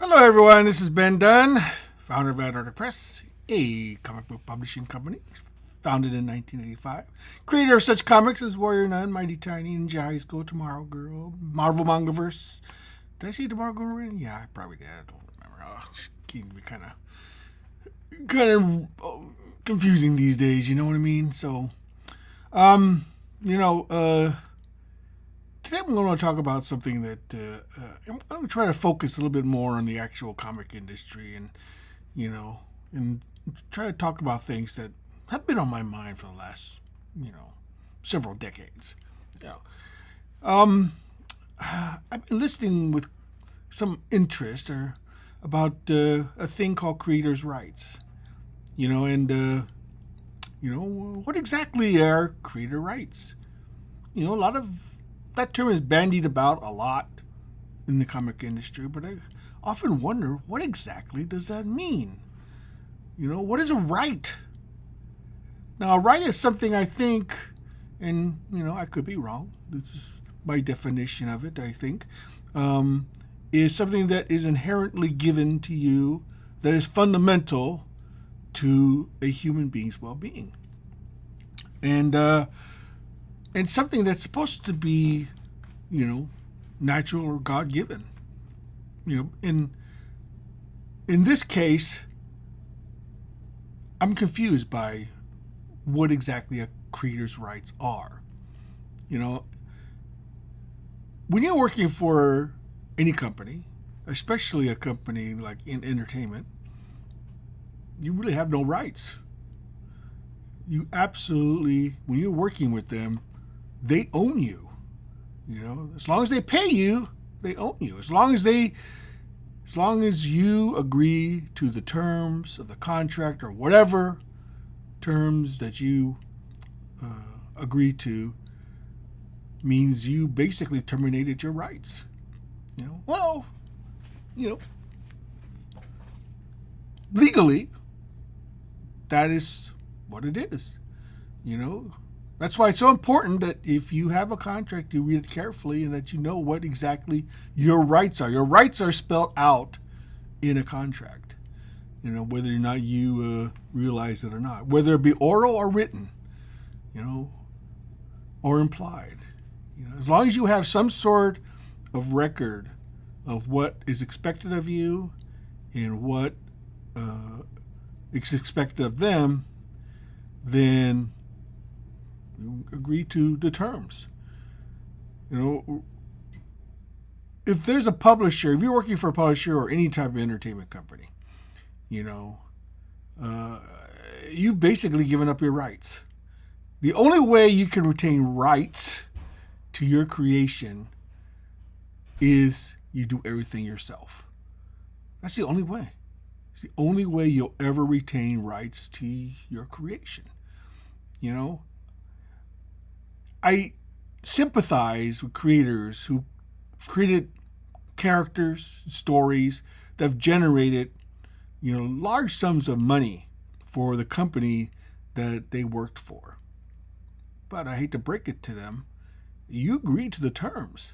Hello, everyone. This is Ben Dunn, founder of Antarctic Press, a comic book publishing company founded in 1985. Creator of such comics as Warrior Nun, Mighty Tiny, Ninja High School, Tomorrow Girl, Marvel Mangaverse. Did I say Tomorrow Girl already? Yeah, I probably did. I don't remember. It's getting to be kind of confusing these days. You know what I mean? So, um, you know, uh, today I'm going to talk about something that I'm going to try to focus a little bit more on the actual comic industry and try to talk about things that have been on my mind for the last, several decades. You know, um, I've been listening with some interest about a thing called creators' rights. What exactly are creator rights? A lot of that term is bandied about a lot in the comic industry, but I often wonder what exactly does that mean? What is a right? Now, a right is something I think, and I could be wrong. This is my definition of it. I think is something that is inherently given to you, that is fundamental to a human being's well-being, and something that's supposed to be, natural or God-given. In this case, I'm confused by what exactly a creator's rights are. You know, when you're working for any company, especially a company like in entertainment, you really have no rights. You absolutely, when you're working with them, they own you. As long as they pay you, they own you. As long as you agree to the terms of the contract or whatever terms that you agree to, means you basically terminated your rights. Well, you know, legally, that is what it is. That's why it's so important that if you have a contract, you read it carefully and that you know what exactly your rights are. Your rights are spelled out in a contract. Whether or not you realize it or not, whether it be oral or written, or implied. As long as you have some sort of record of what is expected of you and what is expected of them, then you agree to the terms. If there's a publisher, if you're working for a publisher or any type of entertainment company, you've basically given up your rights. The only way you can retain rights to your creation is you do everything yourself. That's the only way. It's the only way you'll ever retain rights to your creation. I sympathize with creators who created characters, stories that have generated, large sums of money for the company that they worked for. But I hate to break it to them, you agreed to the terms.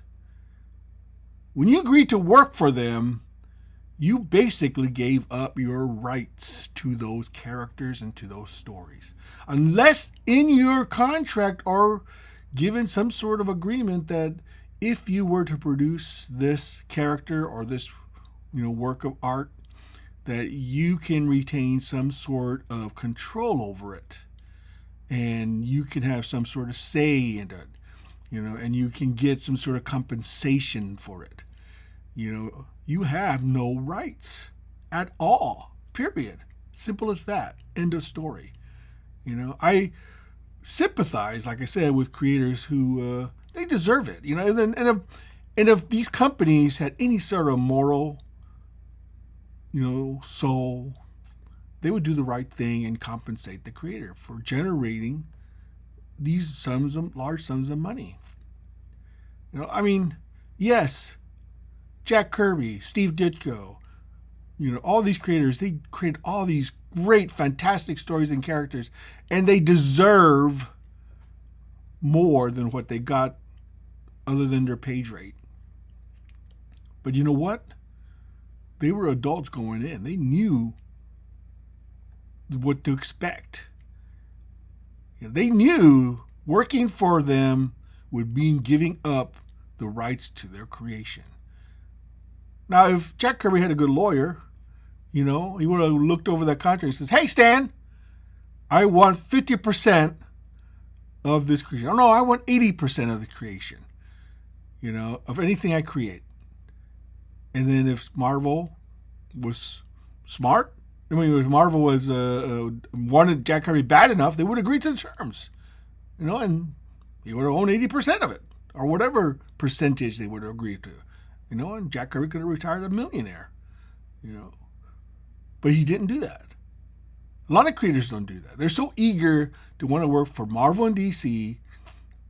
When you agreed to work for them, you basically gave up your rights to those characters and to those stories. Unless in your contract or given some sort of agreement that if you were to produce this character or this work of art, that you can retain some sort of control over it, and you can have some sort of say in it, and you can get some sort of compensation for it. You have no rights at all, period. Simple as that. End of story. I sympathize, like I said, with creators who they deserve it. And if these companies had any sort of moral, soul, they would do the right thing and compensate the creator for generating these large sums of money. Yes, Jack Kirby, Steve Ditko, all these creators, they create all these great, fantastic stories and characters, and they deserve more than what they got other than their page rate. But you know what? They were adults going in. They knew what to expect. They knew working for them would mean giving up the rights to their creation. Now, if Jack Kirby had a good lawyer, he would have looked over that contract and says, "Hey, Stan, I want 50% of this creation. Oh, no, I want 80% of the creation, of anything I create." And then if Marvel was smart, if Marvel was wanted Jack Kirby bad enough, they would agree to the terms, and he would have owned 80% of it, or whatever percentage they would have agreed to, and Jack Kirby could have retired a millionaire, But he didn't do that. A lot of creators don't do that. They're so eager to want to work for Marvel and DC,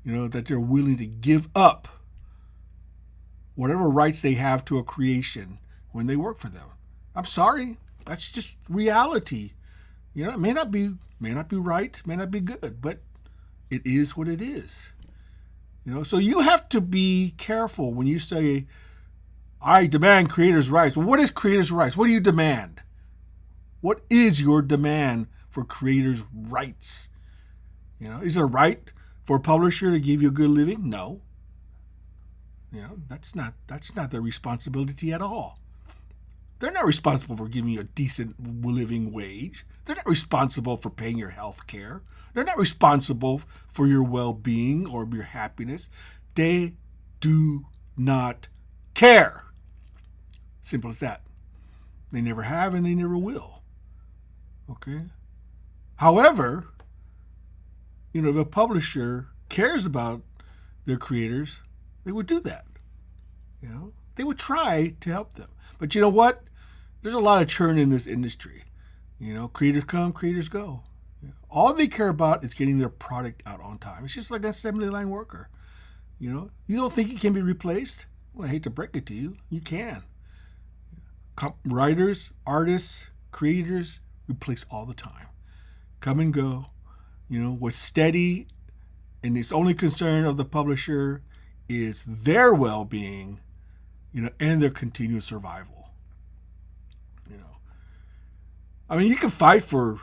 that they're willing to give up whatever rights they have to a creation when they work for them. I'm sorry. That's just reality. It may not be right, may not be good, but it is what it is. So you have to be careful when you say, "I demand creators' rights." Well, what is creators' rights? What do you demand? What is your demand for creators' rights? Is it a right for a publisher to give you a good living? No. That's not their responsibility at all. They're not responsible for giving you a decent living wage. They're not responsible for paying your health care. They're not responsible for your well-being or your happiness. They do not care. Simple as that. They never have and they never will. Okay? However, if a publisher cares about their creators, they would do that. They would try to help them. But you know what? There's a lot of churn in this industry. Creators come, creators go. All they care about is getting their product out on time. It's just like an assembly line worker. You don't think it can be replaced? Well, I hate to break it to you. You can. Writers, artists, creators replace all the time. Come and go. What's steady and its only concern of the publisher is their well-being, and their continuous survival. You can fight for,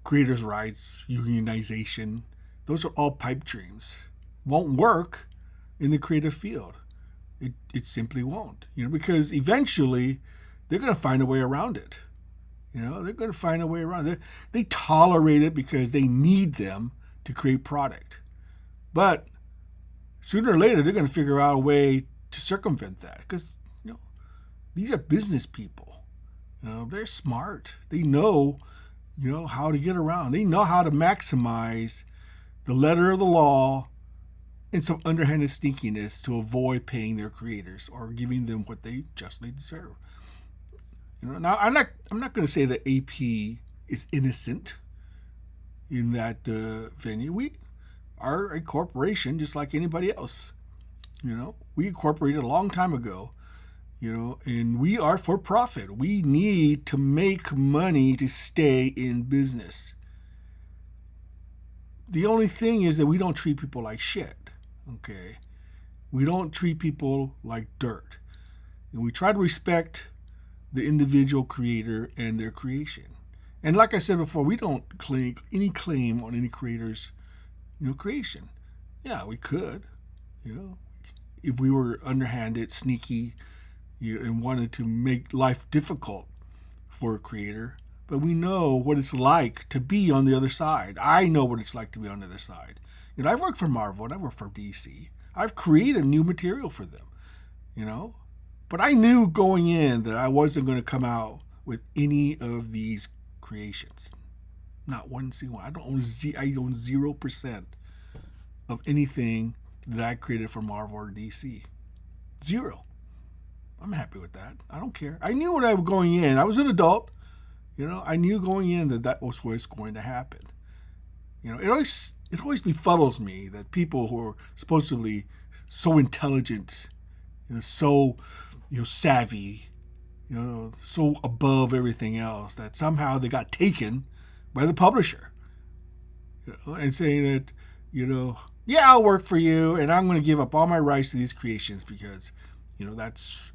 creators' rights, unionization. Those are all pipe dreams. Won't work in the creative field. It simply won't, because eventually they're going to find a way around it. They're going to find a way around it. They tolerate it because they need them to create product. But sooner or later, they're going to figure out a way to circumvent that because, these are business people. They're smart. They know, how to get around. They know how to maximize the letter of the law and some underhanded sneakiness to avoid paying their creators or giving them what they justly deserve. Now I'm not going to say that AP is innocent in that venue. We are a corporation just like anybody else. We incorporated a long time ago. And we are for profit. We need to make money to stay in business. The only thing is that we don't treat people like shit. Okay, we don't treat people like dirt. And we try to respect the individual creator and their creation. And like I said before, we don't claim on any creator's, creation. Yeah, we could, if we were underhanded, sneaky, and wanted to make life difficult for a creator. But we know what it's like to be on the other side. I know what it's like to be on the other side. I've worked for Marvel and I've worked for DC. I've created new material for them, But I knew going in that I wasn't going to come out with any of these creations. Not one single one. I own 0% of anything that I created for Marvel or DC. 0. I'm happy with that. I don't care. I knew when I was going in. I was an adult. I knew going in that was what's going to happen. It always befuddles me that people who are supposedly so intelligent, so savvy, so above everything else, that somehow they got taken by the publisher, and saying that, yeah, I'll work for you, and I'm going to give up all my rights to these creations because, that's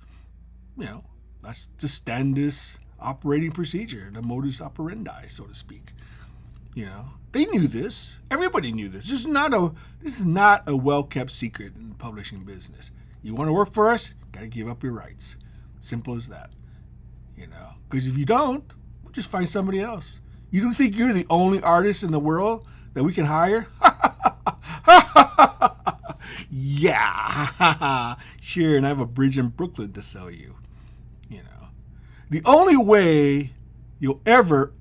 you know, that's the standard operating procedure, the modus operandi, so to speak. You know, they knew this. Everybody knew this. This is not a well-kept secret in the publishing business. You want to work for us? Got to give up your rights. Simple as that. You know, because if you don't, we'll just find somebody else. You don't think you're the only artist in the world that we can hire? Yeah, sure. And I have a bridge in Brooklyn to sell you. You know, the only way you'll ever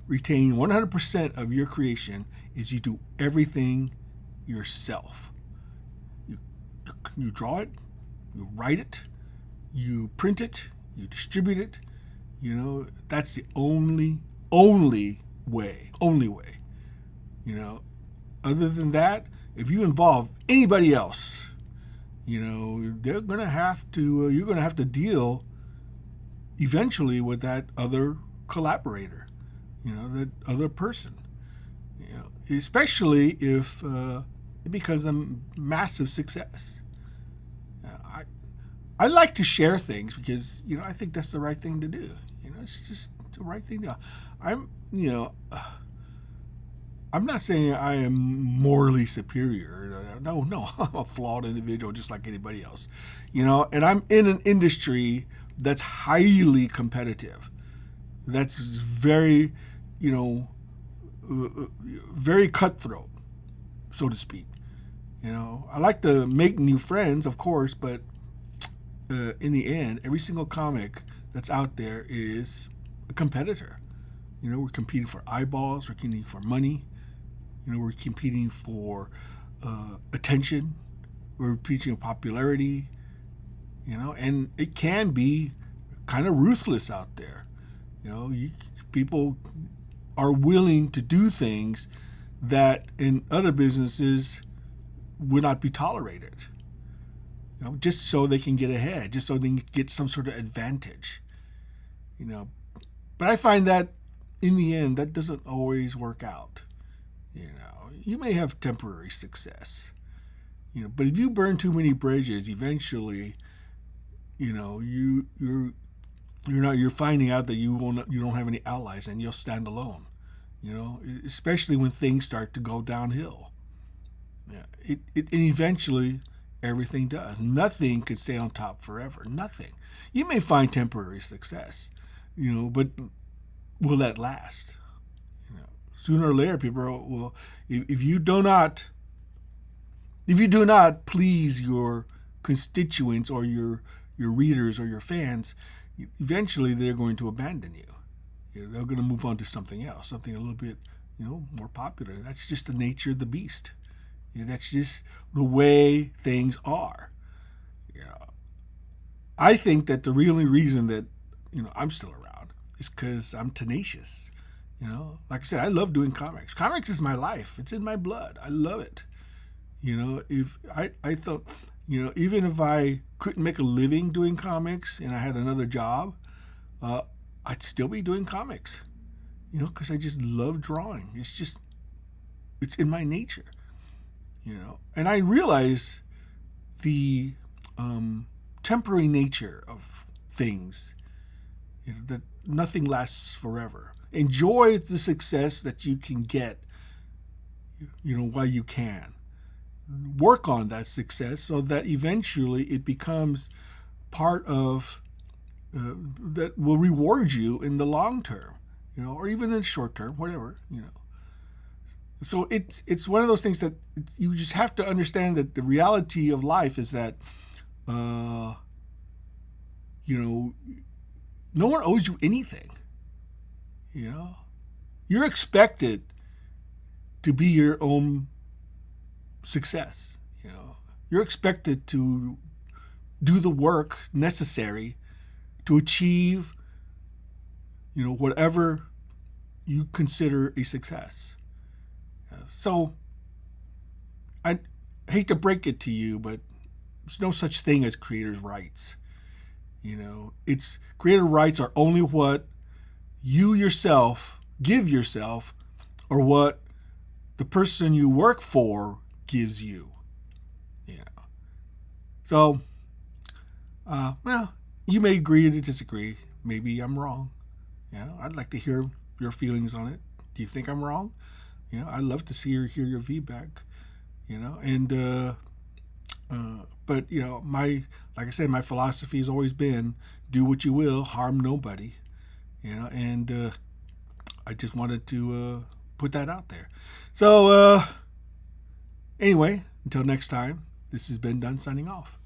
retain 100% of your creation is you do everything yourself. You draw it, you write it, you print it, you distribute it. You know, that's the only way. You know, other than that, if you involve anybody else, you know, you're gonna have to deal eventually with that other collaborator, you know, that other person, you know, especially if it becomes a massive success. I like to share things because, you know, I think that's the right thing to do. You know, it's just the right thing to do. I'm not saying I am morally superior. No, I'm a flawed individual just like anybody else. You know, and I'm in an industry that's highly competitive. That's very, you know, very cutthroat, so to speak. You know, I like to make new friends, of course, but in the end, every single comic that's out there is a competitor. You know, we're competing for eyeballs, we're competing for money. You know, we're competing for attention. We're competing for popularity. You know, and it can be kind of ruthless out there. You know, people are willing to do things that in other businesses would not be tolerated. You know, just so they can get ahead, just so they can get some sort of advantage. You know, but I find that in the end, that doesn't always work out. You know, you may have temporary success, you know, but if you burn too many bridges, eventually, you know, you're finding out that you don't have any allies and you'll stand alone. You know, especially when things start to go downhill. Yeah, and eventually everything does. Nothing can stay on top forever. Nothing. You may find temporary success, you know, but will that last? Sooner or later, people will. If you do not please your constituents or your readers or your fans, eventually they're going to abandon you. You know, they're going to move on to something else, something a little bit, you know, more popular. That's just the nature of the beast. You know, that's just the way things are. You know, I think that the only reason that, you know, I'm still around is because I'm tenacious. You know, like I said, I love doing comics. Comics is my life. It's in my blood. I love it. You know, if I thought, you know, even if I couldn't make a living doing comics and I had another job, I'd still be doing comics. You know, because I just love drawing. It's in my nature. You know, and I realize the temporary nature of things. You know, that nothing lasts forever. Enjoy the success that you can get, you know, while you can. Work on that success so that eventually it becomes part of that will reward you in the long term, you know, or even in the short term, whatever, you know. So it's one of those things that you just have to understand that the reality of life is that, you know, no one owes you anything. You know, you're expected to be your own success. You know, you're expected to do the work necessary to achieve, you know, whatever you consider a success. So, I hate to break it to you, but there's no such thing as creators' rights. You know, creator rights are only what you yourself give yourself, or what the person you work for gives you. You know. So, well, You may agree to disagree. Maybe I'm wrong. I'd like to hear your feelings on it. Do you think I'm wrong? I'd love to hear your feedback. And but like I said, my philosophy has always been do what you will, harm nobody. And I just wanted to put that out there. So anyway, until next time, this has been Done signing off.